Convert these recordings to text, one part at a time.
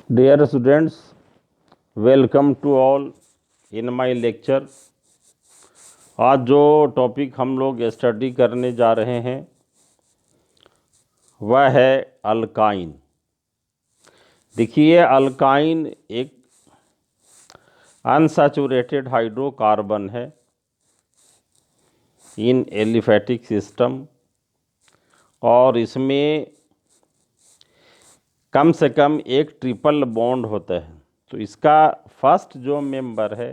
Dear students, welcome to all in my lecture। आज जो topic हम लोग स्टडी करने जा रहे हैं वह है अल्काइन। देखिए, अल्काइन एक अनसैचुरेटेड हाइड्रोकार्बन है इन एलिफैटिक सिस्टम, और इसमें कम से कम एक ट्रिपल बॉन्ड होता है। तो इसका फर्स्ट जो मेंबर है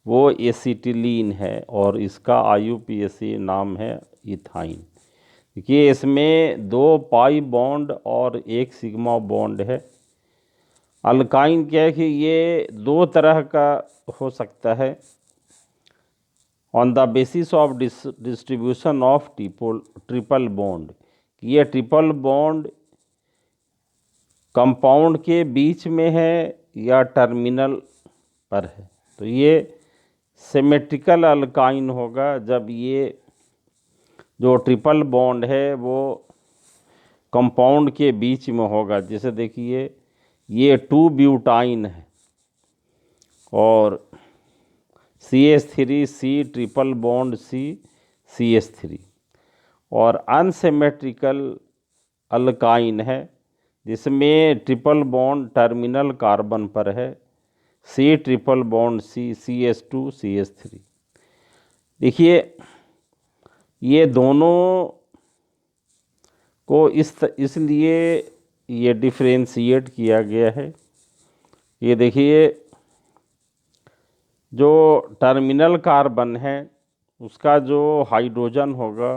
वो एसिटिलीन है और इसका IUPAC नाम है इथाइन। देखिए, इसमें 2 पाई बॉन्ड और 1 सिग्मा बॉन्ड है। अल्काइन क्या है कि ये 2 तरह का हो सकता है on the basis of distribution of triple bond. ये ट्रिपल बॉन्ड कंपाउंड के बीच में है या टर्मिनल पर है। तो ये सिमेट्रिकल अल्काइन होगा जब ये जो ट्रिपल बॉन्ड है वो कंपाउंड के बीच में होगा। जैसे देखिए, ये 2 ब्यूटाइन है और CH3C ट्रिपल बॉन्ड CH3, और अनसिमेट्रिकल अल्काइन है जिसमें ट्रिपल बॉन्ड टर्मिनल कार्बन पर है, C triple bond CH2 CH3। देखिए, ये दोनों को इसलिए ये डिफ्रेंशिएट किया गया है। ये देखिए, जो टर्मिनल कार्बन है उसका जो हाइड्रोजन होगा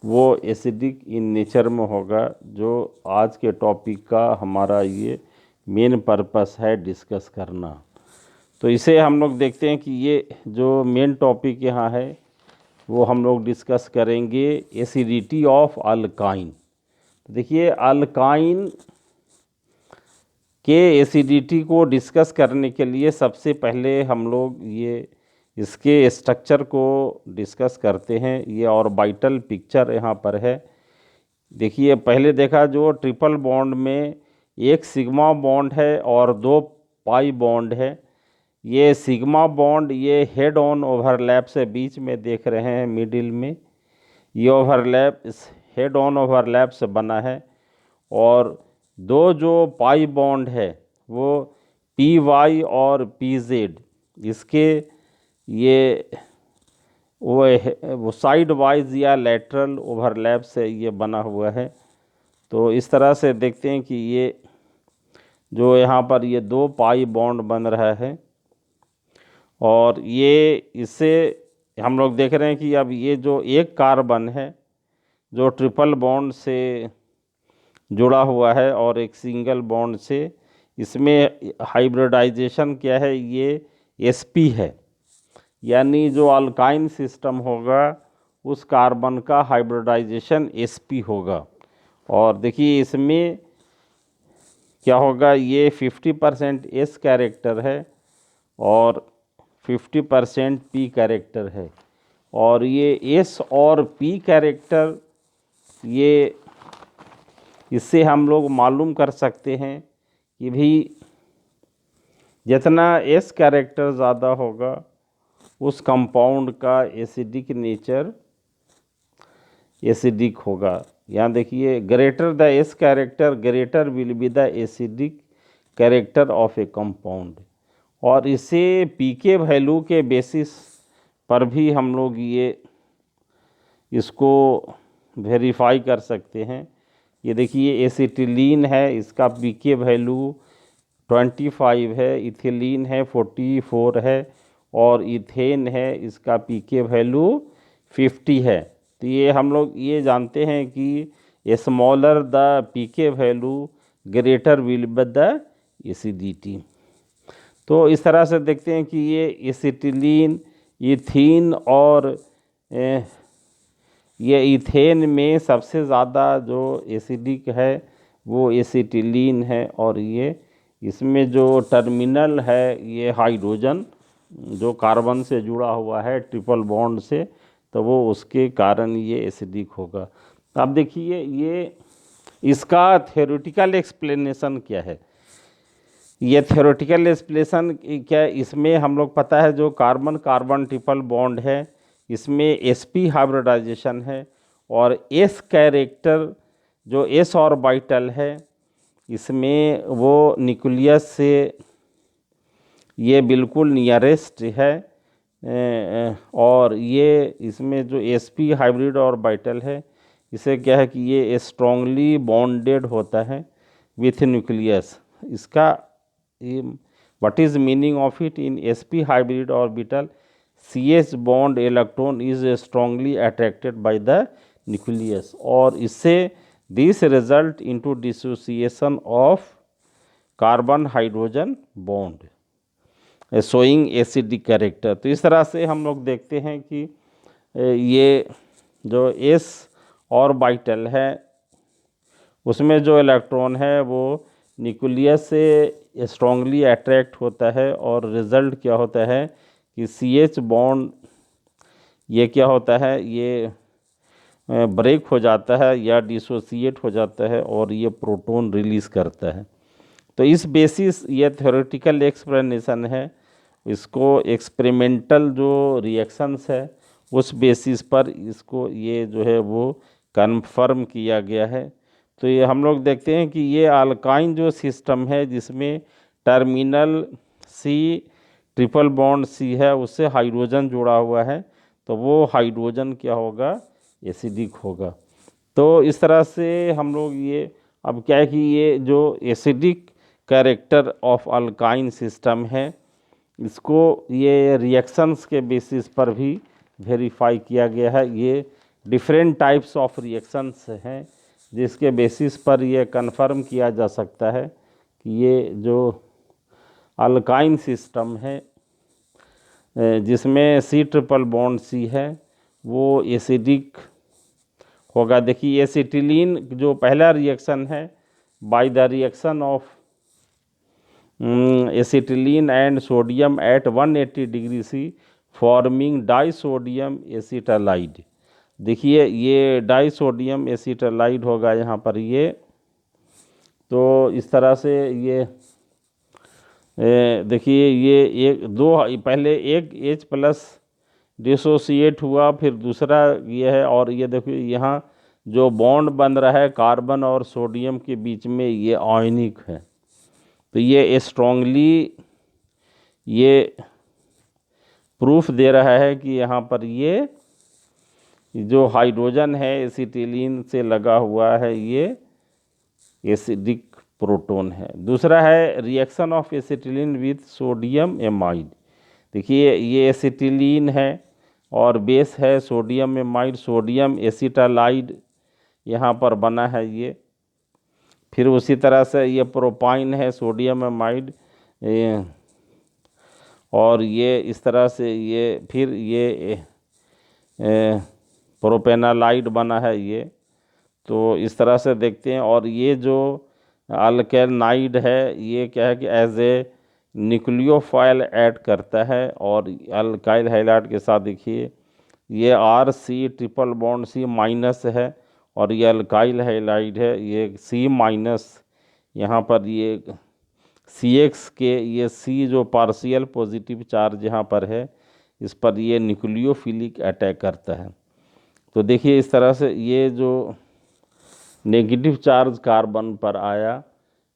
वो एसिडिक इन नेचर में होगा, जो आज के टॉपिक का हमारा ये मेन पर्पस है डिस्कस करना। तो इसे हम लोग देखते हैं कि ये जो मेन टॉपिक यहाँ है वो हम लोग डिस्कस करेंगे, एसिडिटी ऑफ अल्काइन। तो देखिए, अल्काइन के एसिडिटी को डिस्कस करने के लिए सबसे पहले हम लोग ये इसके स्ट्रक्चर को डिस्कस करते हैं। ये ऑर्बिटल पिक्चर यहाँ पर है। देखिए, पहले देखा जो ट्रिपल बॉन्ड में 1 सिग्मा बॉन्ड है और 2 पाई बॉन्ड है। ये सिग्मा बॉन्ड ये हेड ऑन ओवरलैप से बीच में देख रहे हैं, मिडिल में ये ओवरलैप इस हेड ऑन ओवरलैप से बना है। और 2 जो पाई बॉन्ड है वो PY और PZ, इसके ये वो साइड वाइज या लेटरल ओवरलैप से ये बना हुआ है। तो इस तरह से देखते हैं कि ये जो यहाँ पर ये 2 पाई बॉन्ड बन रहा है, और ये इससे हम लोग देख रहे हैं कि अब ये जो एक कार्बन है जो ट्रिपल बॉन्ड से जुड़ा हुआ है और एक सिंगल बॉन्ड से, इसमें हाइब्रिडाइजेशन क्या है, ये sp है। यानी जो अल्काइन सिस्टम होगा उस कार्बन का हाइब्रिडाइजेशन sp होगा। और देखिए, इसमें क्या होगा, ये 50% S कैरेक्टर है और 50% P कैरेक्टर है। और ये S और P कैरेक्टर, ये इससे हम लोग मालूम कर सकते हैं कि भी जितना S कैरेक्टर ज़्यादा होगा उस कंपाउंड का एसिडिक नेचर एसिडिक होगा। यहाँ देखिए, greater the S character greater will be the acidic character of A compound. और इसे pK वैल्यू के बेसिस पर भी हम लोग ये इसको वेरीफाई कर सकते हैं। ये देखिए, एसिटिलीन है, इसका pK वैल्यू 25 है, इथिलीन है 44 है, और इथेन है इसका pK वैल्यू 50 है। तो ये हम लोग ये जानते हैं कि smaller the pK value greater will be the acidity. तो इस तरह से देखते हैं कि ये एसिटिलीन, इथीन और ये इथेन में सबसे ज़्यादा जो एसिडिक है वो एसिटिलीन है। और ये इसमें जो टर्मिनल है ये हाइड्रोजन जो कार्बन से जुड़ा हुआ है ट्रिपल बॉन्ड से, तो वो उसके कारण ये एसिडिक होगा। अब देखिए, ये इसका थ्योरेटिकल एक्सप्लेनेशन क्या है? ये थ्योरेटिकल एक्सप्लेनेशन क्या है? इसमें हम लोग पता है जो कार्बन कार्बन ट्रिपल बॉन्ड है इसमें sp हाइब्रिडाइजेशन है, और s कैरेक्टर जो s ऑर्बिटल है इसमें वो न्यूक्लियस से ये बिल्कुल नियरेस्ट है, और ये इसमें जो sp हाइब्रिड ऑर्बिटल है इसे क्या है कि ये स्ट्रांगली बॉन्डेड होता है विथ न्यूक्लियस। इसका what is meaning of it? In sp hybrid orbital CH bond electron is strongly attracted by the nucleus, और इससे this result into dissociation of carbon hydrogen bond showing acidic character. तो इस तरह से हम लोग देखते हैं कि ये जो s ऑर्बिटल है उसमें जो इलेक्ट्रॉन है वो न्यूक्लियस से स्ट्रांगली अट्रैक्ट होता है, और रिजल्ट क्या होता है कि CH बॉन्ड ये क्या होता है, ये ब्रेक हो जाता है या डिसोसिएट हो जाता है और ये प्रोटॉन रिलीज़ करता है। तो इस बेसिस ये थ्योरेटिकल एक्सप्लेनेशन है, इसको एक्सपेरिमेंटल जो रिएक्शंस है उस बेसिस पर इसको ये जो है वो कन्फर्म किया गया है। तो ये हम लोग देखते हैं कि ये अल्काइन जो सिस्टम है जिसमें terminal C triple bond C है उससे हाइड्रोजन जुड़ा हुआ है, तो वो हाइड्रोजन क्या होगा, एसिडिक होगा। तो इस तरह से हम लोग ये अब क्या है कि ये जो acidic character of alkyne system है इसको ये रिएक्शंस के बेसिस पर भी वेरीफाई किया गया है। ये डिफरेंट टाइप्स ऑफ रिएक्शंस हैं जिसके बेसिस पर ये कंफर्म किया जा सकता है कि ये जो अल्काइन सिस्टम है जिसमें C ट्रिपल बॉन्ड C है वो एसिडिक होगा। देखिए एसिटिलीन जो पहला रिएक्शन है by the reaction of acetylene and sodium at 180 degree C forming disodium acetylide. देखिए ये डाइसोडियम एसिटालाइड होगा यहाँ पर ये। तो इस तरह से ये देखिए ये एक दो पहले एक H+ डिसोसिएट हुआ, फिर दूसरा ये है, और ये देखिए यहाँ जो बॉन्ड बन रहा है कार्बन और सोडियम के बीच में ये आयनिक है। तो ये स्ट्रांगली ये प्रूफ दे रहा है कि यहाँ पर ये जो हाइड्रोजन है एसिटिलीन से लगा हुआ है ये एसिडिक प्रोटॉन है। दूसरा है reaction of acetylene with sodium amide. देखिए ये एसिटिलीन है और बेस है सोडियम एमाइड, सोडियम एसिटालाइड यहाँ पर बना है ये। फिर उसी तरह से ये प्रोपाइन है सोडियम एमाइड, और ये इस तरह से ये फिर ये प्रोपेनालाइड बना है ये। तो इस तरह से देखते हैं, और ये जो अल्केनाइड है ये क्या है कि एज ए न्यूक्लियोफाइल ऐड करता है, और अल्काइल हाइलाइड के साथ देखिए ये RC ट्रिपल बॉन्ड C- है, और ये अल्काइल हाइलाइड है ये C-। यहाँ पर ये CX के ये C जो पार्शियल पॉजिटिव चार्ज यहाँ पर है इस पर ये न्यूक्लियोफिलिक अटैक करता है। तो देखिए इस तरह से ये जो नेगेटिव चार्ज कार्बन पर आया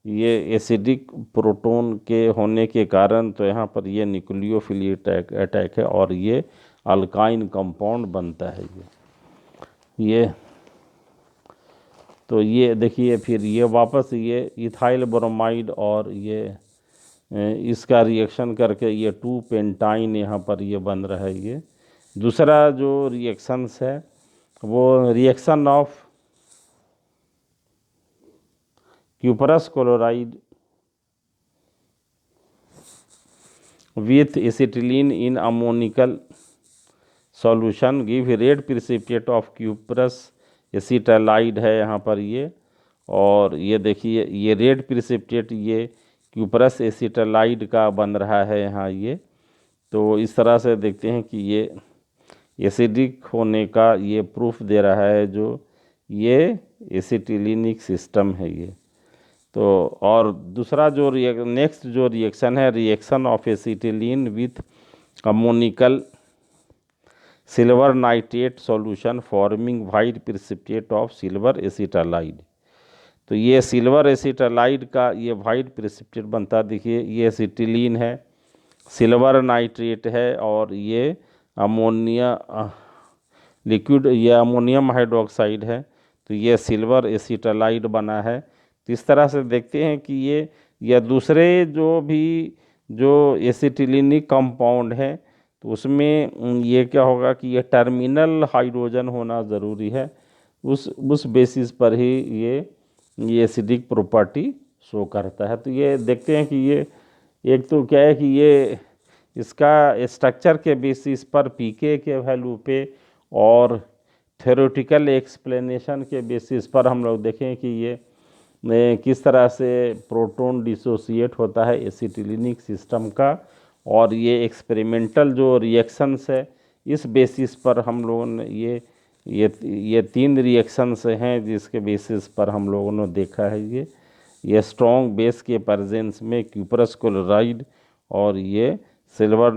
ये एसिडिक प्रोटॉन के होने के कारण, तो यहाँ पर ये न्यूक्लियोफिलिक अटैक है और ये अल्काइन कंपाउंड बनता है ये। तो ये देखिए फिर ये वापस ये इथाइल ब्रोमाइड और ये इसका रिएक्शन करके ये 2 पेंटाइन यहाँ पर ये बन रहा है ये। दूसरा जो रिएक्शंस है वो reaction of cuprous chloride with acetylene in ammoniacal solution give red precipitate of cuprous acetylide है यहाँ पर ये। और ये देखिए ये रेड प्रिसिपिटेट ये क्यूपरस एसिटालाइड का बन रहा है यहाँ ये। तो इस तरह से देखते हैं कि ये एसिडिक होने का ये प्रूफ दे रहा है जो ये एसिटिलीनिक सिस्टम है ये। तो और दूसरा जो नेक्स्ट जो रिएक्शन है, reaction of acetylene with ammoniacal silver nitrate solution forming white precipitate of silver acetylide. तो ये सिल्वर एसिटालाइड का ये वाइट प्रिसिपिटेट बनता है। देखिए ये एसिटिलीन है, सिल्वर नाइट्रेट है, और ये अमोनिया लिक्विड, ये अमोनियम हाइड्रोक्साइड है। तो ये सिल्वर एसिटालाइड बना है। तो इस तरह से देखते हैं कि ये दूसरे जो भी जो एसिटिलीनिक कंपाउंड है तो उसमें ये क्या होगा कि ये टर्मिनल हाइड्रोजन होना ज़रूरी है। उस बेसिस पर ही ये एसिडिक प्रॉपर्टी शो करता है। तो ये देखते हैं कि ये एक तो क्या है कि ये इसका स्ट्रक्चर के बेसिस पर पीके के वैल्यू पे और थ्योरेटिकल एक्सप्लेनेशन के बेसिस पर हम लोग देखें कि ये किस तरह से प्रोटॉन डिसोसिएट होता है एसिटिलीनिक सिस्टम का, और ये एक्सपेरिमेंटल जो रिएक्शंस है इस बेसिस पर हम लोगों ने ये 3 रिएक्शंस हैं जिसके बेसिस पर हम लोगों ने देखा है ये स्ट्रॉन्ग बेस के प्रेजेंस में क्यूपरस क्लोराइड और ये सिल्वर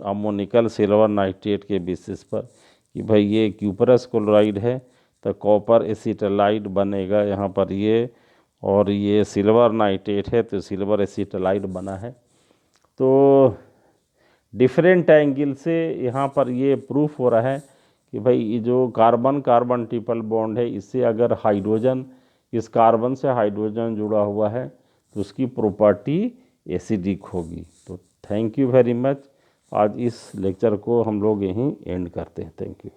अमोनिकल सिल्वर नाइट्रेट के बेसिस पर कि भाई ये क्यूपरस क्लोराइड है तो कॉपर एसिटालाइड बनेगा यहाँ पर ये, और ये सिल्वर नाइट्रेट है तो सिल्वर एसिटालाइड बना है। तो डिफरेंट एंगल से यहाँ पर ये प्रूफ हो रहा है कि भाई ये जो कार्बन कार्बन ट्रिपल बॉन्ड है इससे अगर हाइड्रोजन, इस कार्बन से हाइड्रोजन जुड़ा हुआ है तो उसकी प्रॉपर्टी एसिडिक होगी। तो थैंक यू वेरी मच। आज इस लेक्चर को हम लोग यहीं एंड करते हैं। Thank you.